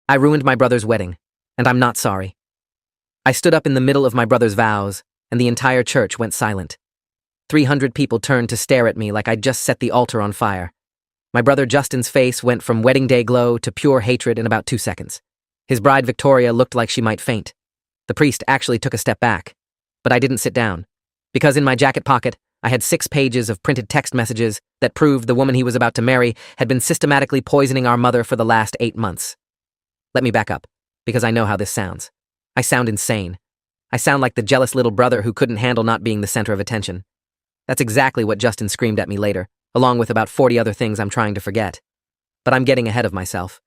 I ruined my brother's wedding, and I'm not sorry. I stood up in the middle of my brother's vows, and the entire church went silent. 300 people turned to stare at me like I'd just set the altar on fire. My brother Justin's face went from wedding day glow to pure hatred in about 2 seconds. His bride Victoria looked like she might faint. The priest actually took a step back, but I didn't sit down, because in my jacket pocket, I had 6 pages of printed text messages that proved the woman he was about to marry had been systematically poisoning our mother for the last 8 months. Let me back up, because I know how this sounds. I sound insane. I sound like the jealous little brother who couldn't handle not being the center of attention. That's exactly what Justin screamed at me later, along with about 40 other things I'm trying to forget. But I'm getting ahead of myself.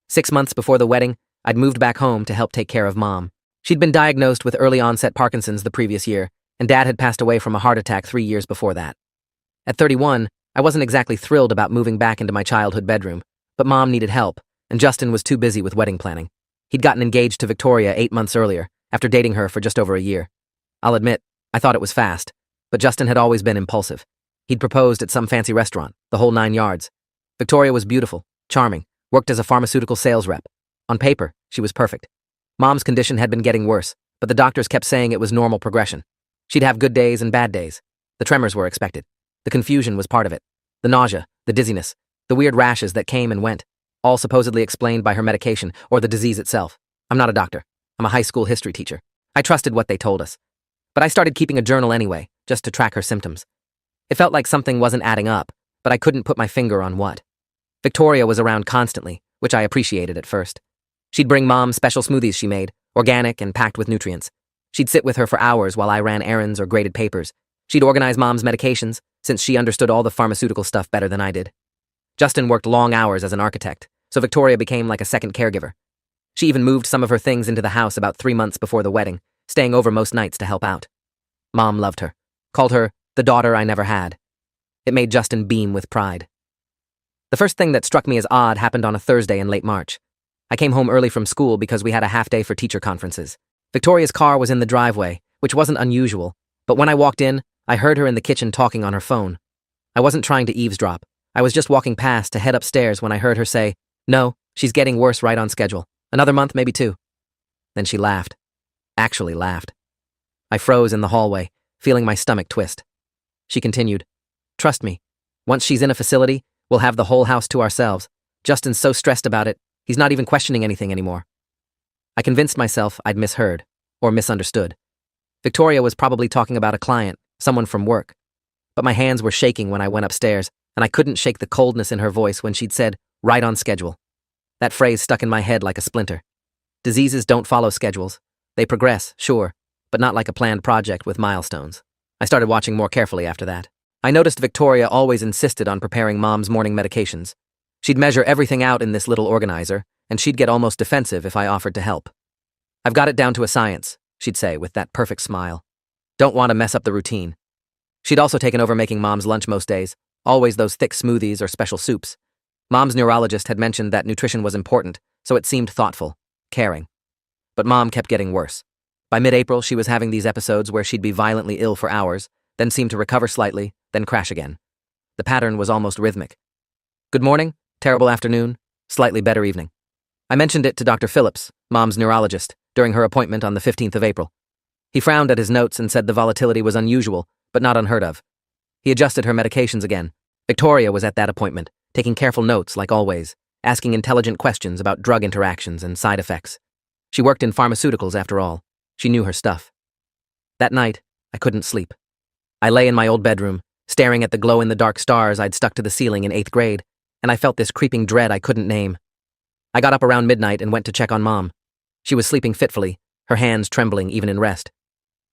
6 months before the wedding, I'd moved back home to help take care of Mom. She'd been diagnosed with early-onset Parkinson's the previous year, and Dad had passed away from a heart attack 3 years before that. At 31, I wasn't exactly thrilled about moving back into my childhood bedroom, but Mom needed help, and Justin was too busy with wedding planning. He'd gotten engaged to Victoria 8 months earlier, after dating her for just over a year. I'll admit, I thought it was fast, but Justin had always been impulsive. He'd proposed at some fancy restaurant, the whole 9 yards. Victoria was beautiful, charming, worked as a pharmaceutical sales rep. On paper, she was perfect. Mom's condition had been getting worse, but the doctors kept saying it was normal progression. She'd have good days and bad days. The tremors were expected. The confusion was part of it. The nausea, the dizziness, the weird rashes that came and went, all supposedly explained by her medication or the disease itself. I'm not a doctor. I'm a high school history teacher. I trusted what they told us. But I started keeping a journal anyway, just to track her symptoms. It felt like something wasn't adding up, but I couldn't put my finger on what. Victoria was around constantly, which I appreciated at first. She'd bring Mom special smoothies she made, organic and packed with nutrients. She'd sit with her for hours while I ran errands or graded papers. She'd organize Mom's medications, since she understood all the pharmaceutical stuff better than I did. Justin worked long hours as an architect, so Victoria became like a second caregiver. She even moved some of her things into the house about 3 months before the wedding, staying over most nights to help out. Mom loved her, called her the daughter I never had. It made Justin beam with pride. The first thing that struck me as odd happened on a Thursday in late March. I came home early from school because we had a half-day for teacher conferences. Victoria's car was in the driveway, which wasn't unusual, but when I walked in, I heard her in the kitchen talking on her phone. I wasn't trying to eavesdrop. I was just walking past to head upstairs when I heard her say, "No, she's getting worse right on schedule. Another month, maybe 2. Then she laughed. Actually laughed. I froze in the hallway, feeling my stomach twist. She continued, "Trust me, once she's in a facility, we'll have the whole house to ourselves. Justin's so stressed about it, he's not even questioning anything anymore." I convinced myself I'd misheard, or misunderstood. Victoria was probably talking about a client, someone from work. But my hands were shaking when I went upstairs, and I couldn't shake the coldness in her voice when she'd said, "right on schedule." That phrase stuck in my head like a splinter. Diseases don't follow schedules. They progress, sure, but not like a planned project with milestones. I started watching more carefully after that. I noticed Victoria always insisted on preparing Mom's morning medications. She'd measure everything out in this little organizer, and she'd get almost defensive if I offered to help. "I've got it down to a science," she'd say with that perfect smile. "Don't want to mess up the routine." She'd also taken over making Mom's lunch most days, always those thick smoothies or special soups. Mom's neurologist had mentioned that nutrition was important, so it seemed thoughtful, caring. But Mom kept getting worse. By mid-April, she was having these episodes where she'd be violently ill for hours, then seem to recover slightly, then crash again. The pattern was almost rhythmic. Good morning, terrible afternoon, slightly better evening. I mentioned it to Dr. Phillips, Mom's neurologist, during her appointment on the 15th of April. He frowned at his notes and said the volatility was unusual, but not unheard of. He adjusted her medications again. Victoria was at that appointment, taking careful notes like always, asking intelligent questions about drug interactions and side effects. She worked in pharmaceuticals after all. She knew her stuff. That night, I couldn't sleep. I lay in my old bedroom, staring at the glow-in-the-dark stars I'd stuck to the ceiling in 8th grade, and I felt this creeping dread I couldn't name. I got up around midnight and went to check on Mom. She was sleeping fitfully, her hands trembling even in rest.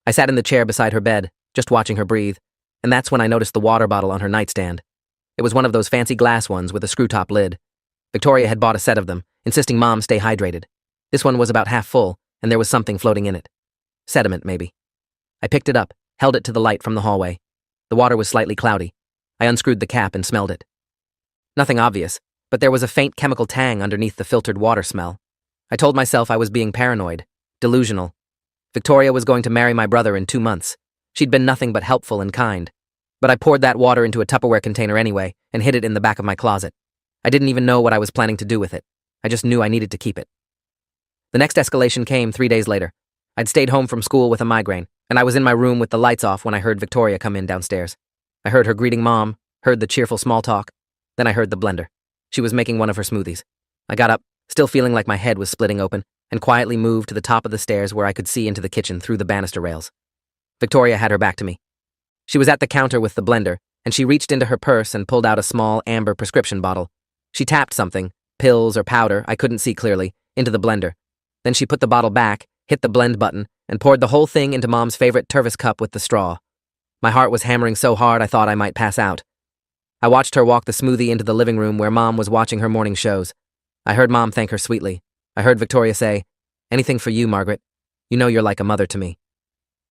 I sat in the chair beside her bed, just watching her breathe, and that's when I noticed the water bottle on her nightstand. It was one of those fancy glass ones with a screw-top lid. Victoria had bought a set of them, insisting Mom stay hydrated. This one was about half full, and there was something floating in it. Sediment, maybe. I picked it up, held it to the light from the hallway. The water was slightly cloudy. I unscrewed the cap and smelled it. Nothing obvious, but there was a faint chemical tang underneath the filtered water smell. I told myself I was being paranoid, delusional. Victoria was going to marry my brother in 2 months. She'd been nothing but helpful and kind. But I poured that water into a Tupperware container anyway and hid it in the back of my closet. I didn't even know what I was planning to do with it. I just knew I needed to keep it. The next escalation came 3 days later. I'd stayed home from school with a migraine, and I was in my room with the lights off when I heard Victoria come in downstairs. I heard her greeting Mom, heard the cheerful small talk, then I heard the blender. She was making one of her smoothies. I got up, still feeling like my head was splitting open, and quietly moved to the top of the stairs where I could see into the kitchen through the banister rails. Victoria had her back to me. She was at the counter with the blender, and she reached into her purse and pulled out a small amber prescription bottle. She tapped something, pills or powder, I couldn't see clearly, into the blender. Then she put the bottle back, hit the blend button, and poured the whole thing into Mom's favorite Tervis cup with the straw. My heart was hammering so hard I thought I might pass out. I watched her walk the smoothie into the living room where Mom was watching her morning shows. I heard Mom thank her sweetly. I heard Victoria say, "Anything for you, Margaret. You know you're like a mother to me."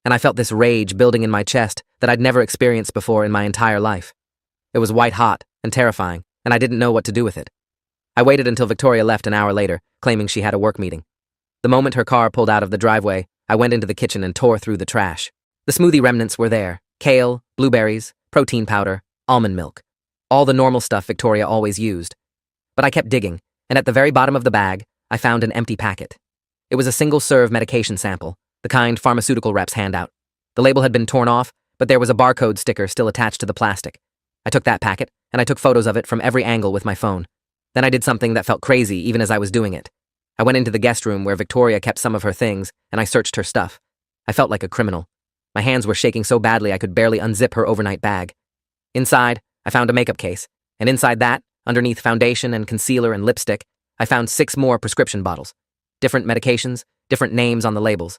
And I felt this rage building in my chest that I'd never experienced before in my entire life. It was white hot and terrifying, and I didn't know what to do with it. I waited until Victoria left an hour later, claiming she had a work meeting. The moment her car pulled out of the driveway, I went into the kitchen and tore through the trash. The smoothie remnants were there: kale, blueberries, protein powder, almond milk. All the normal stuff Victoria always used. But I kept digging, and at the very bottom of the bag, I found an empty packet. It was a single-serve medication sample, the kind pharmaceutical reps hand out. The label had been torn off, but there was a barcode sticker still attached to the plastic. I took that packet, and I took photos of it from every angle with my phone. Then I did something that felt crazy even as I was doing it. I went into the guest room where Victoria kept some of her things, and I searched her stuff. I felt like a criminal. My hands were shaking so badly I could barely unzip her overnight bag. Inside, I found a makeup case, and inside that, underneath foundation and concealer and lipstick, I found 6 more prescription bottles. Different medications, different names on the labels.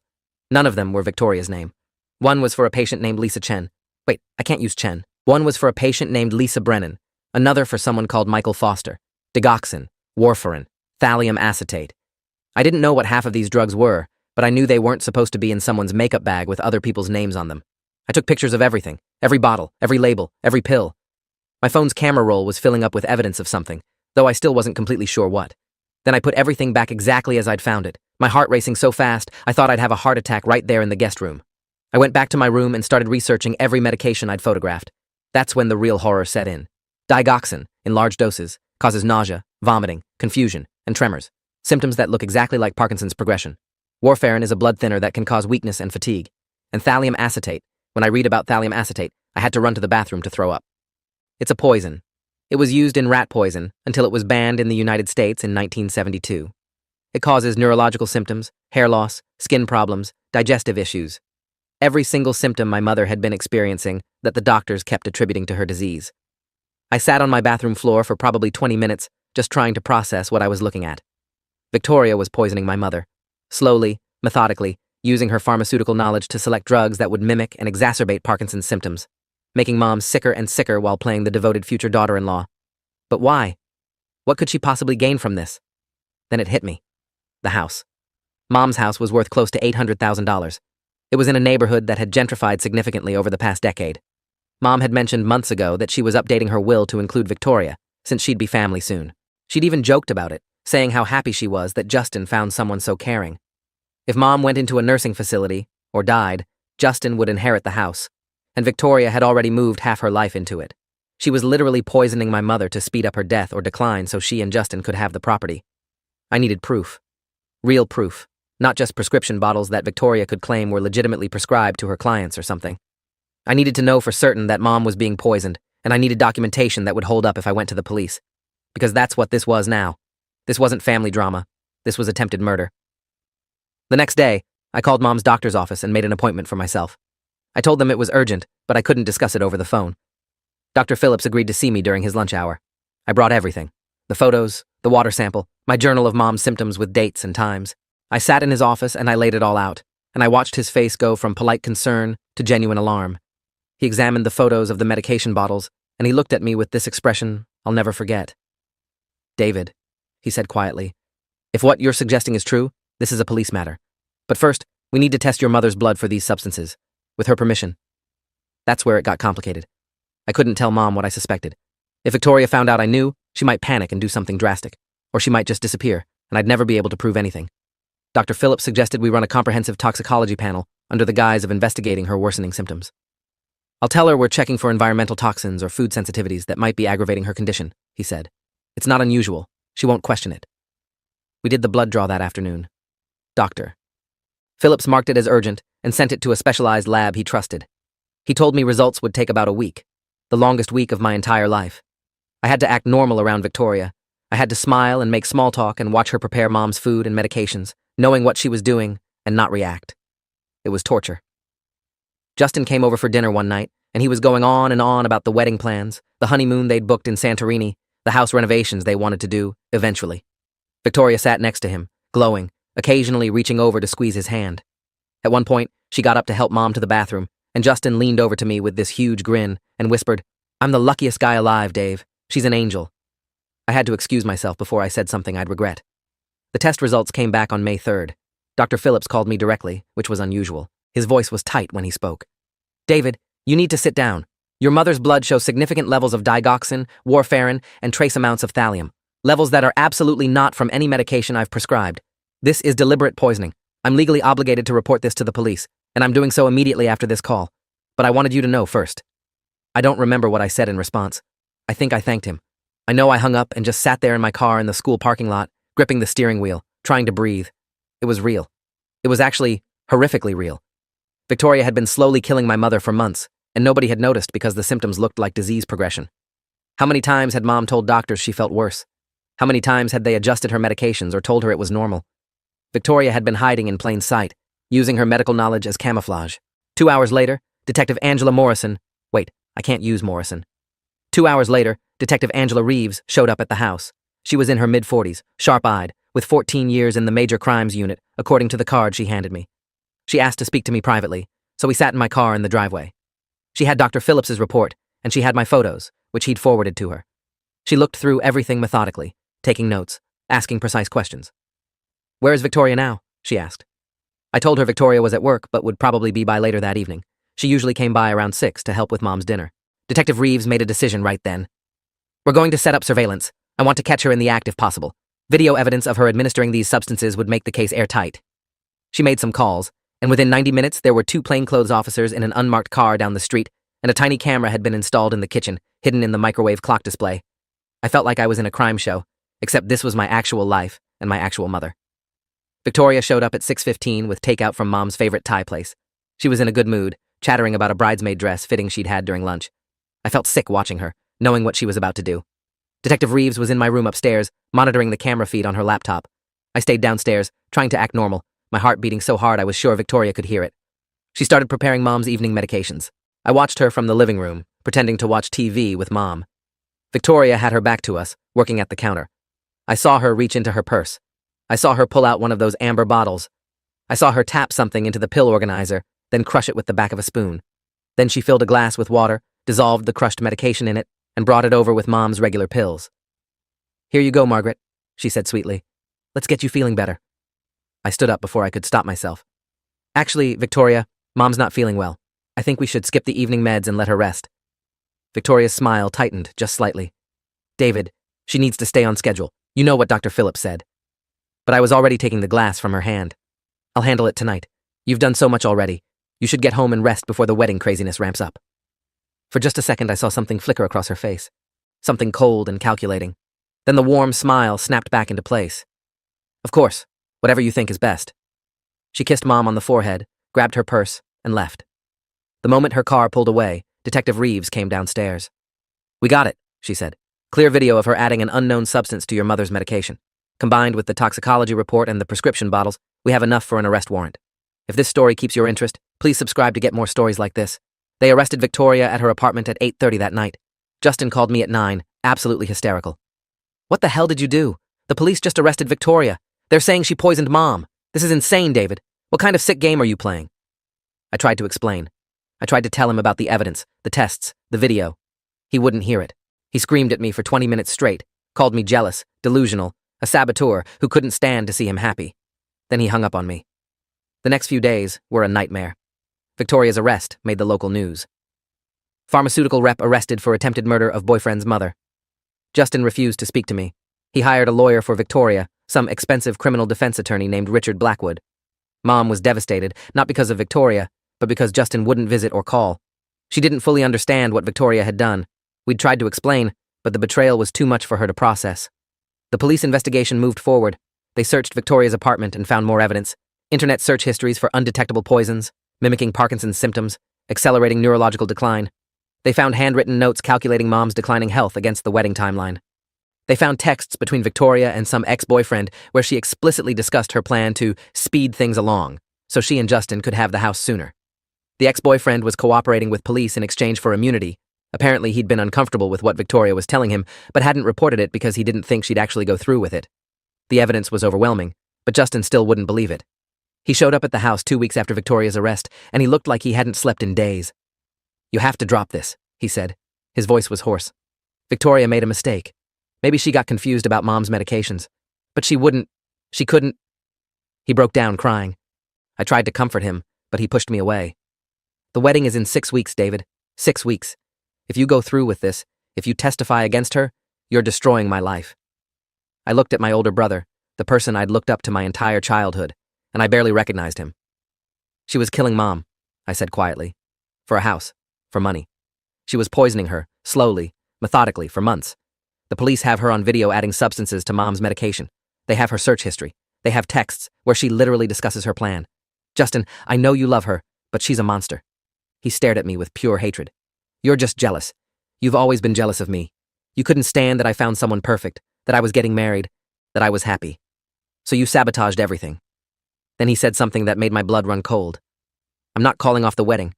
None of them were Victoria's name. One was for a patient named Lisa Chen. Wait, I can't use Chen. One was for a patient named Lisa Brennan. Another for someone called Michael Foster. Digoxin, warfarin, thallium acetate. I didn't know what half of these drugs were, but I knew they weren't supposed to be in someone's makeup bag with other people's names on them. I took pictures of everything, every bottle, every label, every pill. My phone's camera roll was filling up with evidence of something, though I still wasn't completely sure what. Then I put everything back exactly as I'd found it, my heart racing so fast I thought I'd have a heart attack right there in the guest room. I went back to my room and started researching every medication I'd photographed. That's when the real horror set in. Digoxin, in large doses, causes nausea, vomiting, confusion, and tremors, symptoms that look exactly like Parkinson's progression. Warfarin is a blood thinner that can cause weakness and fatigue. And thallium acetate, when I read about thallium acetate, I had to run to the bathroom to throw up. It's a poison. It was used in rat poison until it was banned in the United States in 1972. It causes neurological symptoms, hair loss, skin problems, digestive issues. Every single symptom my mother had been experiencing that the doctors kept attributing to her disease. I sat on my bathroom floor for probably 20 minutes, just trying to process what I was looking at. Victoria was poisoning my mother. Slowly, methodically, using her pharmaceutical knowledge to select drugs that would mimic and exacerbate Parkinson's symptoms, making Mom sicker and sicker while playing the devoted future daughter-in-law. But why? What could she possibly gain from this? Then it hit me. The house. Mom's house was worth close to $800,000. It was in a neighborhood that had gentrified significantly over the past decade. Mom had mentioned months ago that she was updating her will to include Victoria, since she'd be family soon. She'd even joked about it, saying how happy she was that Justin found someone so caring. If Mom went into a nursing facility, or died, Justin would inherit the house, and Victoria had already moved half her life into it. She was literally poisoning my mother to speed up her death or decline so she and Justin could have the property. I needed proof. Real proof, not just prescription bottles that Victoria could claim were legitimately prescribed to her clients or something. I needed to know for certain that Mom was being poisoned, and I needed documentation that would hold up if I went to the police. Because that's what this was now. This wasn't family drama. This was attempted murder. The next day, I called Mom's doctor's office and made an appointment for myself. I told them it was urgent, but I couldn't discuss it over the phone. Dr. Phillips agreed to see me during his lunch hour. I brought everything. The photos, the water sample, my journal of Mom's symptoms with dates and times. I sat in his office and I laid it all out, and I watched his face go from polite concern to genuine alarm. He examined the photos of the medication bottles, and he looked at me with this expression I'll never forget. "David," he said quietly, "if what you're suggesting is true, this is a police matter. But first, we need to test your mother's blood for these substances, with her permission." That's where it got complicated. I couldn't tell Mom what I suspected. If Victoria found out I knew, she might panic and do something drastic, or she might just disappear, and I'd never be able to prove anything. Dr. Phillips suggested we run a comprehensive toxicology panel under the guise of investigating her worsening symptoms. "I'll tell her we're checking for environmental toxins or food sensitivities that might be aggravating her condition," he said. "It's not unusual. She won't question it." We did the blood draw that afternoon. Doctor. Phillips marked it as urgent and sent it to a specialized lab he trusted. He told me results would take about a week, the longest week of my entire life. I had to act normal around Victoria. I had to smile and make small talk and watch her prepare Mom's food and medications, knowing what she was doing and not react. It was torture. Justin came over for dinner one night, and he was going on and on about the wedding plans, the honeymoon they'd booked in Santorini, the house renovations they wanted to do, eventually. Victoria sat next to him, glowing, occasionally reaching over to squeeze his hand. At one point, she got up to help Mom to the bathroom, and Justin leaned over to me with this huge grin and whispered, "I'm the luckiest guy alive, Dave. She's an angel." I had to excuse myself before I said something I'd regret. The test results came back on May 3rd. Dr. Phillips called me directly, which was unusual. His voice was tight when he spoke. "David, you need to sit down. Your mother's blood shows significant levels of digoxin, warfarin, and trace amounts of thallium. Levels that are absolutely not from any medication I've prescribed. This is deliberate poisoning. I'm legally obligated to report this to the police, and I'm doing so immediately after this call. But I wanted you to know first." I don't remember what I said in response. I think I thanked him. I know I hung up and just sat there in my car in the school parking lot, gripping the steering wheel, trying to breathe. It was real. It was actually horrifically real. Victoria had been slowly killing my mother for months, and nobody had noticed because the symptoms looked like disease progression. How many times had Mom told doctors she felt worse? How many times had they adjusted her medications or told her it was normal? Victoria had been hiding in plain sight, using her medical knowledge as camouflage. 2 hours later, Detective Angela Morrison— wait, I can't use Morrison. 2 hours later, Detective Angela Reeves showed up at the house. She was in her mid-40s, sharp-eyed, with 14 years in the Major Crimes Unit, according to the card she handed me. She asked to speak to me privately, so we sat in my car in the driveway. She had Dr. Phillips's report, and she had my photos, which he'd forwarded to her. She looked through everything methodically, taking notes, asking precise questions. "Where is Victoria now?" she asked. I told her Victoria was at work, but would probably be by later that evening. She usually came by around 6 to help with Mom's dinner. Detective Reeves made a decision right then. "We're going to set up surveillance. I want to catch her in the act if possible. Video evidence of her administering these substances would make the case airtight." She made some calls, and within 90 minutes there were 2 plainclothes officers in an unmarked car down the street, and a tiny camera had been installed in the kitchen, hidden in the microwave clock display. I felt like I was in a crime show, except this was my actual life and my actual mother. Victoria showed up at 6:15 with takeout from Mom's favorite Thai place. She was in a good mood, chattering about a bridesmaid dress fitting she'd had during lunch. I felt sick watching her, knowing what she was about to do. Detective Reeves was in my room upstairs, monitoring the camera feed on her laptop. I stayed downstairs, trying to act normal, my heart beating so hard I was sure Victoria could hear it. She started preparing Mom's evening medications. I watched her from the living room, pretending to watch TV with Mom. Victoria had her back to us, working at the counter. I saw her reach into her purse. I saw her pull out one of those amber bottles. I saw her tap something into the pill organizer, then crush it with the back of a spoon. Then she filled a glass with water, dissolved the crushed medication in it, and brought it over with Mom's regular pills. "Here you go, Margaret," she said sweetly. "Let's get you feeling better." I stood up before I could stop myself. "Actually, Victoria, Mom's not feeling well. I think we should skip the evening meds and let her rest." Victoria's smile tightened just slightly. "David, she needs to stay on schedule. You know what Dr. Phillips said." But I was already taking the glass from her hand. "I'll handle it tonight. You've done so much already. You should get home and rest before the wedding craziness ramps up." For just a second I saw something flicker across her face. Something cold and calculating. Then the warm smile snapped back into place. "Of course, whatever you think is best." She kissed Mom on the forehead, grabbed her purse, and left. The moment her car pulled away, Detective Reeves came downstairs. "We got it," she said. "Clear video of her adding an unknown substance to your mother's medication. Combined with the toxicology report and the prescription bottles, we have enough for an arrest warrant. If this story keeps your interest, please subscribe to get more stories like this." They arrested Victoria at her apartment at 8:30 that night. Justin called me at 9, absolutely hysterical. "What the hell did you do? The police just arrested Victoria. They're saying she poisoned Mom. This is insane, David. What kind of sick game are you playing?" I tried to explain. I tried to tell him about the evidence, the tests, the video. He wouldn't hear it. He screamed at me for 20 minutes straight, called me jealous, delusional, a saboteur who couldn't stand to see him happy. Then he hung up on me. The next few days were a nightmare. Victoria's arrest made the local news. Pharmaceutical rep arrested for attempted murder of boyfriend's mother. Justin refused to speak to me. He hired a lawyer for Victoria, some expensive criminal defense attorney named Richard Blackwood. Mom was devastated, not because of Victoria, but because Justin wouldn't visit or call. She didn't fully understand what Victoria had done. We'd tried to explain, but the betrayal was too much for her to process. The police investigation moved forward. They searched Victoria's apartment and found more evidence, Internet search histories for undetectable poisons, mimicking Parkinson's symptoms, accelerating neurological decline. They found handwritten notes calculating Mom's declining health against the wedding timeline. They found texts between Victoria and some ex-boyfriend where she explicitly discussed her plan to speed things along so she and Justin could have the house sooner. The ex-boyfriend was cooperating with police in exchange for immunity. Apparently, he'd been uncomfortable with what Victoria was telling him, but hadn't reported it because he didn't think she'd actually go through with it. The evidence was overwhelming, but Justin still wouldn't believe it. He showed up at the house 2 weeks after Victoria's arrest, and he looked like he hadn't slept in days. "You have to drop this," he said. His voice was hoarse. Victoria made a mistake. Maybe she got confused about Mom's medications. But she couldn't. He broke down, crying. I tried to comfort him, but he pushed me away. "The wedding is in 6 weeks, David. 6 weeks. If you go through with this, if you testify against her, you're destroying my life." I looked at my older brother, the person I'd looked up to my entire childhood, and I barely recognized him. "She was killing Mom," I said quietly. "For a house. For money. She was poisoning her, slowly, methodically, for months. The police have her on video adding substances to Mom's medication. They have her search history. They have texts where she literally discusses her plan. Justin, I know you love her, but she's a monster." He stared at me with pure hatred. "You're just jealous. You've always been jealous of me. You couldn't stand that I found someone perfect, that I was getting married, that I was happy. So you sabotaged everything." Then he said something that made my blood run cold. "I'm not calling off the wedding.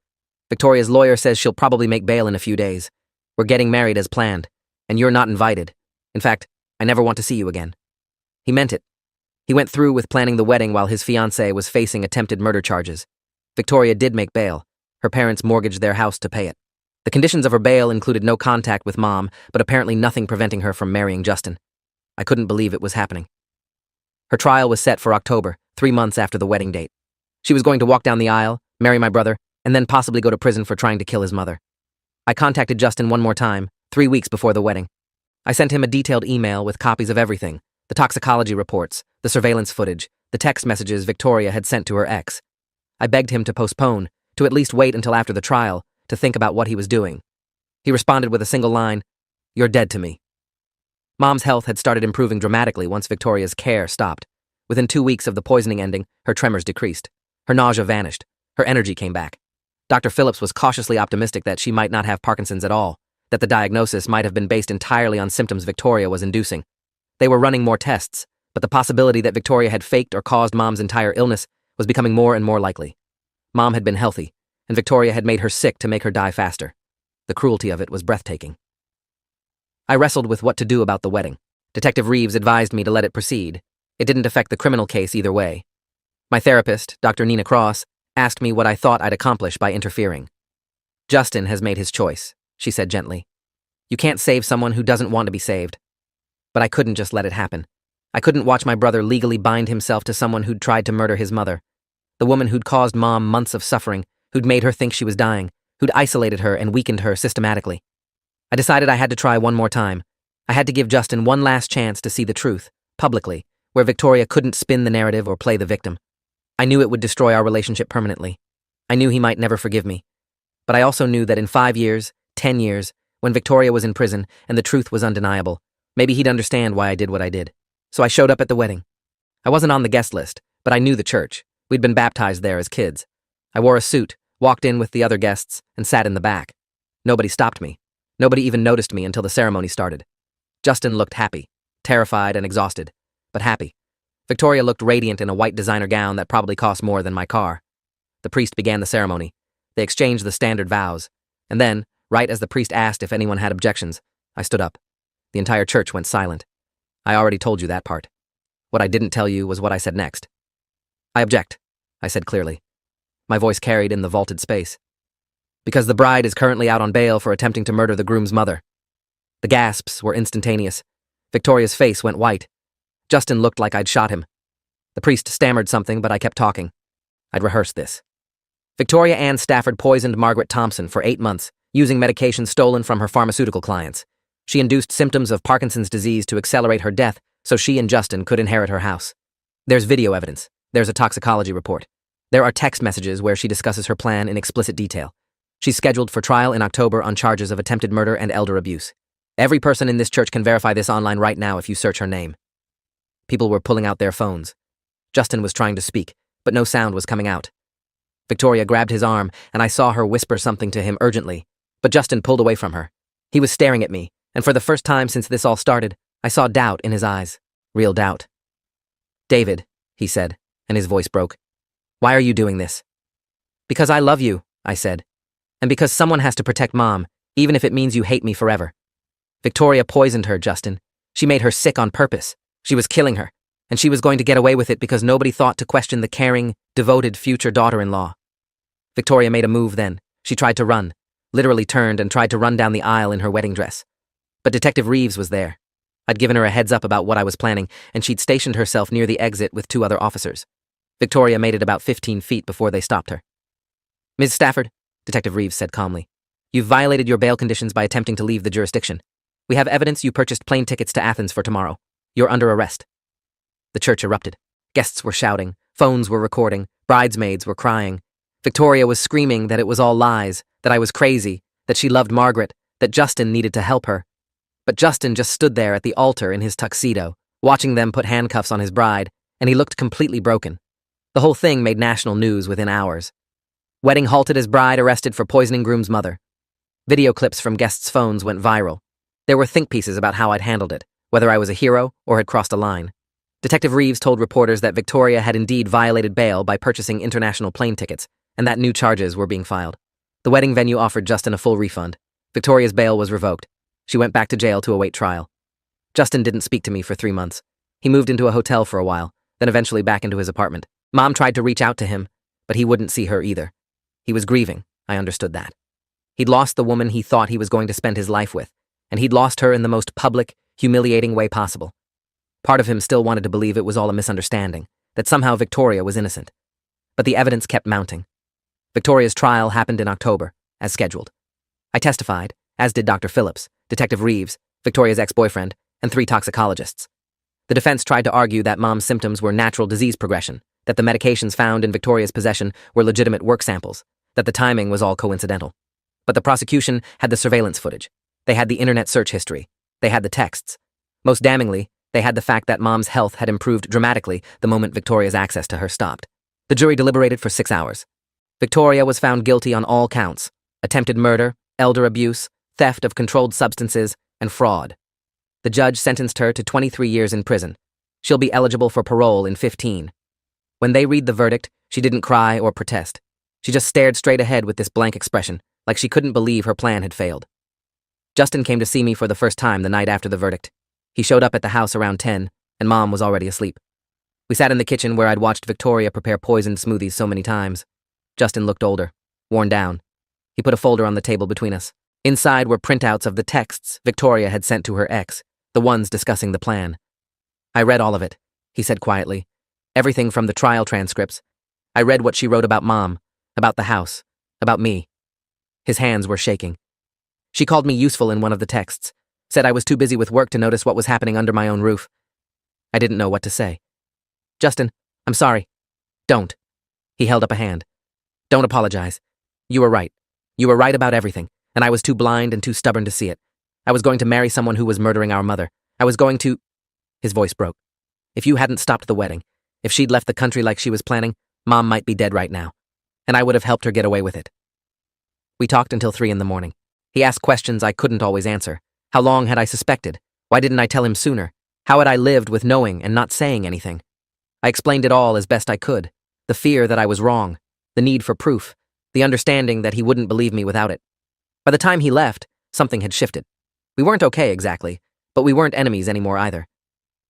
Victoria's lawyer says she'll probably make bail in a few days. We're getting married as planned, and you're not invited. In fact, I never want to see you again." He meant it. He went through with planning the wedding while his fiancée was facing attempted murder charges. Victoria did make bail. Her parents mortgaged their house to pay it. The conditions of her bail included no contact with Mom, but apparently nothing preventing her from marrying Justin. I couldn't believe it was happening. Her trial was set for October, 3 months after the wedding date. She was going to walk down the aisle, marry my brother, and then possibly go to prison for trying to kill his mother. I contacted Justin one more time, 3 weeks before the wedding. I sent him a detailed email with copies of everything: the toxicology reports, the surveillance footage, the text messages Victoria had sent to her ex. I begged him to postpone, to at least wait until after the trial, to think about what he was doing. He responded with a single line: "You're dead to me." Mom's health had started improving dramatically once Victoria's care stopped. Within 2 weeks of the poisoning ending, her tremors decreased. Her nausea vanished. Her energy came back. Dr. Phillips was cautiously optimistic that she might not have Parkinson's at all, that the diagnosis might have been based entirely on symptoms Victoria was inducing. They were running more tests, but the possibility that Victoria had faked or caused Mom's entire illness was becoming more and more likely. Mom had been healthy, and Victoria had made her sick to make her die faster. The cruelty of it was breathtaking. I wrestled with what to do about the wedding. Detective Reeves advised me to let it proceed. It didn't affect the criminal case either way. My therapist, Dr. Nina Cross, asked me what I thought I'd accomplish by interfering. "Justin has made his choice," she said gently. "You can't save someone who doesn't want to be saved." But I couldn't just let it happen. I couldn't watch my brother legally bind himself to someone who'd tried to murder his mother. The woman who'd caused Mom months of suffering, who'd made her think she was dying, who'd isolated her and weakened her systematically. I decided I had to try one more time. I had to give Justin one last chance to see the truth, publicly, where Victoria couldn't spin the narrative or play the victim. I knew it would destroy our relationship permanently. I knew he might never forgive me. But I also knew that in 5 years, 10 years, when Victoria was in prison and the truth was undeniable, maybe he'd understand why I did what I did. So I showed up at the wedding. I wasn't on the guest list, but I knew the church. We'd been baptized there as kids. I wore a suit, walked in with the other guests, and sat in the back. Nobody stopped me. Nobody even noticed me until the ceremony started. Justin looked happy, terrified and exhausted, but happy. Victoria looked radiant in a white designer gown that probably cost more than my car. The priest began the ceremony. They exchanged the standard vows. And then, right as the priest asked if anyone had objections, I stood up. The entire church went silent. I already told you that part. What I didn't tell you was what I said next. "I object," I said clearly. My voice carried in the vaulted space. "Because the bride is currently out on bail for attempting to murder the groom's mother." The gasps were instantaneous. Victoria's face went white. Justin looked like I'd shot him. The priest stammered something, but I kept talking. I'd rehearsed this. "Victoria Ann Stafford poisoned Margaret Thompson for 8 months, using medication stolen from her pharmaceutical clients. She induced symptoms of Parkinson's disease to accelerate her death so she and Justin could inherit her house. There's video evidence. There's a toxicology report. There are text messages where she discusses her plan in explicit detail. She's scheduled for trial in October on charges of attempted murder and elder abuse. Every person in this church can verify this online right now if you search her name." People were pulling out their phones. Justin was trying to speak, but no sound was coming out. Victoria grabbed his arm, and I saw her whisper something to him urgently, but Justin pulled away from her. He was staring at me, and for the first time since this all started, I saw doubt in his eyes. Real doubt. "David," he said, and his voice broke. "Why are you doing this?" "Because I love you," I said. "And because someone has to protect Mom, even if it means you hate me forever." Victoria poisoned her, Justin. She made her sick on purpose. She was killing her, and she was going to get away with it because nobody thought to question the caring, devoted future daughter-in-law. Victoria made a move then. She tried to run, literally turned and tried to run down the aisle in her wedding dress. But Detective Reeves was there. I'd given her a heads up about what I was planning, and she'd stationed herself near the exit with 2 other officers. Victoria made it about 15 feet before they stopped her. "Ms. Stafford," Detective Reeves said calmly, "you've violated your bail conditions by attempting to leave the jurisdiction. We have evidence you purchased plane tickets to Athens for tomorrow. You're under arrest." The church erupted. Guests were shouting, phones were recording, bridesmaids were crying. Victoria was screaming that it was all lies, that I was crazy, that she loved Margaret, that Justin needed to help her. But Justin just stood there at the altar in his tuxedo, watching them put handcuffs on his bride, and he looked completely broken. The whole thing made national news within hours. Wedding halted as bride arrested for poisoning groom's mother. Video clips from guests' phones went viral. There were think pieces about how I'd handled it, whether I was a hero or had crossed a line. Detective Reeves told reporters that Victoria had indeed violated bail by purchasing international plane tickets, and that new charges were being filed. The wedding venue offered Justin a full refund. Victoria's bail was revoked. She went back to jail to await trial. Justin didn't speak to me for 3 months. He moved into a hotel for a while, then eventually back into his apartment. Mom tried to reach out to him, but he wouldn't see her either. He was grieving, I understood that. He'd lost the woman he thought he was going to spend his life with, and he'd lost her in the most public, humiliating way possible. Part of him still wanted to believe it was all a misunderstanding, that somehow Victoria was innocent. But the evidence kept mounting. Victoria's trial happened in October, as scheduled. I testified, as did Dr. Phillips, Detective Reeves, Victoria's ex-boyfriend, and 3 toxicologists. The defense tried to argue that Mom's symptoms were natural disease progression, that the medications found in Victoria's possession were legitimate work samples, that the timing was all coincidental. But the prosecution had the surveillance footage. They had the internet search history. They had the texts. Most damningly, they had the fact that Mom's health had improved dramatically the moment Victoria's access to her stopped. The jury deliberated for 6 hours. Victoria was found guilty on all counts: attempted murder, elder abuse, theft of controlled substances, and fraud. The judge sentenced her to 23 years in prison. She'll be eligible for parole in 15. When they read the verdict, she didn't cry or protest. She just stared straight ahead with this blank expression, like she couldn't believe her plan had failed. Justin came to see me for the first time the night after the verdict. He showed up at the house around 10, and Mom was already asleep. We sat in the kitchen where I'd watched Victoria prepare poisoned smoothies so many times. Justin looked older, worn down. He put a folder on the table between us. Inside were printouts of the texts Victoria had sent to her ex, the ones discussing the plan. "I read all of it," he said quietly. "Everything from the trial transcripts. I read what she wrote about Mom, about the house, about me." His hands were shaking. "She called me useful in one of the texts, said I was too busy with work to notice what was happening under my own roof." I didn't know what to say. "Justin, I'm sorry." "Don't." He held up a hand. "Don't apologize. You were right. You were right about everything, and I was too blind and too stubborn to see it. I was going to marry someone who was murdering our mother. I was going to—" His voice broke. "If you hadn't stopped the wedding, if she'd left the country like she was planning, Mom might be dead right now, and I would have helped her get away with it." We talked until 3 in the morning. He asked questions I couldn't always answer. How long had I suspected? Why didn't I tell him sooner? How had I lived with knowing and not saying anything? I explained it all as best I could. The fear that I was wrong, the need for proof, the understanding that he wouldn't believe me without it. By the time he left, something had shifted. We weren't okay exactly, but we weren't enemies anymore either.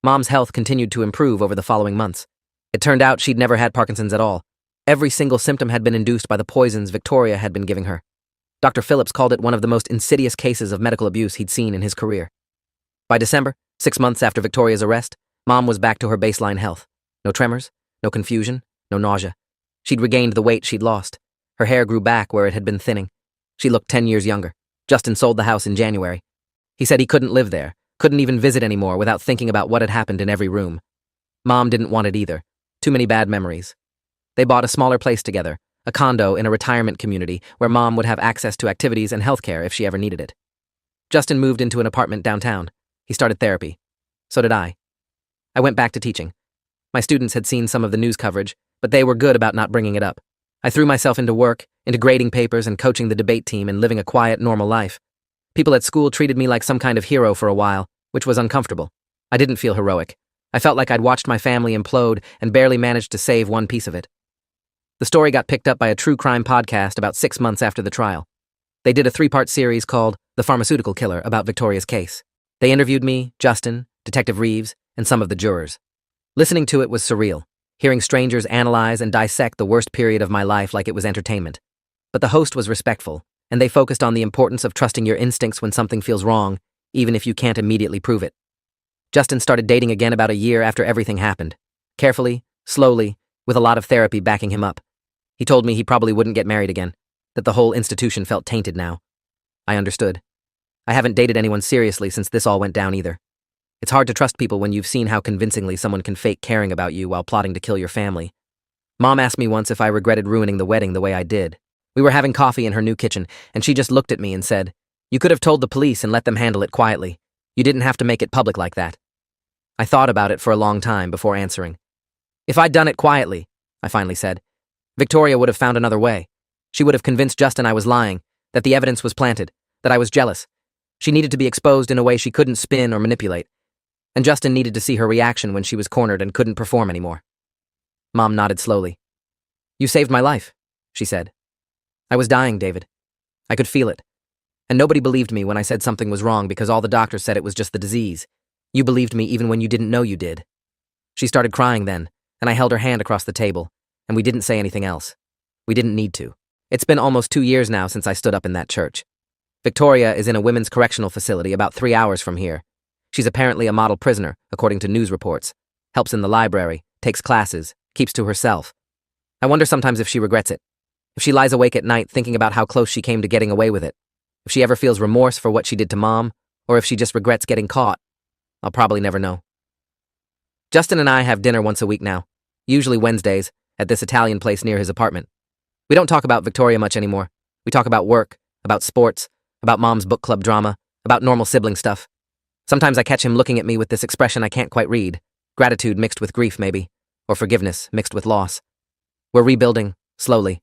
Mom's health continued to improve over the following months. It turned out she'd never had Parkinson's at all. Every single symptom had been induced by the poisons Victoria had been giving her. Dr. Phillips called it one of the most insidious cases of medical abuse he'd seen in his career. By December, 6 months after Victoria's arrest, Mom was back to her baseline health. No tremors, no confusion, no nausea. She'd regained the weight she'd lost. Her hair grew back where it had been thinning. She looked 10 years younger. Justin sold the house in January. He said he couldn't live there, couldn't even visit anymore without thinking about what had happened in every room. Mom didn't want it either. Too many bad memories. They bought a smaller place together, a condo in a retirement community where Mom would have access to activities and healthcare if she ever needed it. Justin moved into an apartment downtown. He started therapy. So did I. I went back to teaching. My students had seen some of the news coverage. but they were good about not bringing it up. I threw myself into work, into grading papers and coaching the debate team and living a quiet, normal life. People at school treated me like some kind of hero for a while, which was uncomfortable. I didn't feel heroic. I felt like I'd watched my family implode and barely managed to save one piece of it. The story got picked up by a true crime podcast about 6 months after the trial. They did a 3-part series called The Pharmaceutical Killer about Victoria's case. They interviewed me, Justin, Detective Reeves, and some of the jurors. Listening to it was surreal, hearing strangers analyze and dissect the worst period of my life like it was entertainment. But the host was respectful, and they focused on the importance of trusting your instincts when something feels wrong, even if you can't immediately prove it. Justin started dating again about a year after everything happened. Carefully, slowly, with a lot of therapy backing him up. He told me he probably wouldn't get married again, that the whole institution felt tainted now. I understood. I haven't dated anyone seriously since this all went down either. It's hard to trust people when you've seen how convincingly someone can fake caring about you while plotting to kill your family. Mom asked me once if I regretted ruining the wedding the way I did. We were having coffee in her new kitchen, and she just looked at me and said, "You could have told the police and let them handle it quietly. You didn't have to make it public like that." I thought about it for a long time before answering. "If I'd done it quietly," I finally said, "Victoria would have found another way. She would have convinced Justin I was lying, that the evidence was planted, that I was jealous. She needed to be exposed in a way she couldn't spin or manipulate. And Justin needed to see her reaction when she was cornered and couldn't perform anymore." Mom nodded slowly. "You saved my life," she said. "I was dying, David. I could feel it. And nobody believed me when I said something was wrong because all the doctors said it was just the disease. You believed me even when you didn't know you did." She started crying then, and I held her hand across the table, and we didn't say anything else. We didn't need to. It's been almost 2 years now since I stood up in that church. Victoria is in a women's correctional facility about 3 hours from here. She's apparently a model prisoner, according to news reports. Helps in the library, takes classes, keeps to herself. I wonder sometimes if she regrets it. If she lies awake at night thinking about how close she came to getting away with it. If she ever feels remorse for what she did to Mom, or if she just regrets getting caught. I'll probably never know. Justin and I have dinner once a week now, usually Wednesdays, at this Italian place near his apartment. We don't talk about Victoria much anymore. We talk about work, about sports, about Mom's book club drama, about normal sibling stuff. Sometimes I catch him looking at me with this expression I can't quite read, gratitude mixed with grief maybe, or forgiveness mixed with loss. We're rebuilding, slowly.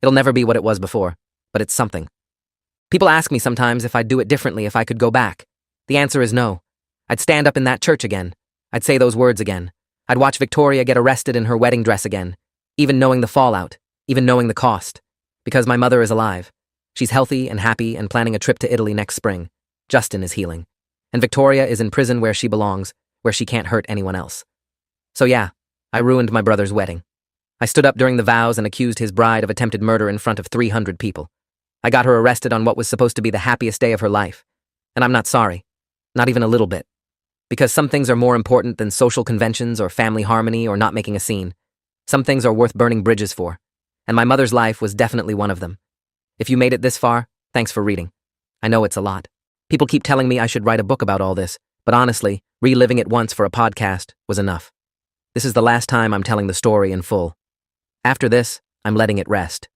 It'll never be what it was before, but it's something. People ask me sometimes if I'd do it differently if I could go back. The answer is no. I'd stand up in that church again. I'd say those words again. I'd watch Victoria get arrested in her wedding dress again, even knowing the fallout, even knowing the cost. Because my mother is alive. She's healthy and happy and planning a trip to Italy next spring. Justin is healing. And Victoria is in prison where she belongs, where she can't hurt anyone else. So yeah, I ruined my brother's wedding. I stood up during the vows and accused his bride of attempted murder in front of 300 people. I got her arrested on what was supposed to be the happiest day of her life. And I'm not sorry. Not even a little bit. Because some things are more important than social conventions or family harmony or not making a scene. Some things are worth burning bridges for. And my mother's life was definitely one of them. If you made it this far, thanks for reading. I know it's a lot. People keep telling me I should write a book about all this, but honestly, reliving it once for a podcast was enough. This is the last time I'm telling the story in full. After this, I'm letting it rest.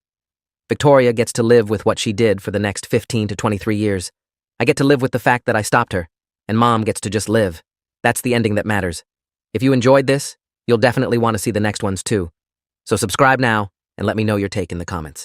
Victoria gets to live with what she did for the next 15 to 23 years. I get to live with the fact that I stopped her, and Mom gets to just live. That's the ending that matters. If you enjoyed this, you'll definitely want to see the next ones too. So subscribe now, and let me know your take in the comments.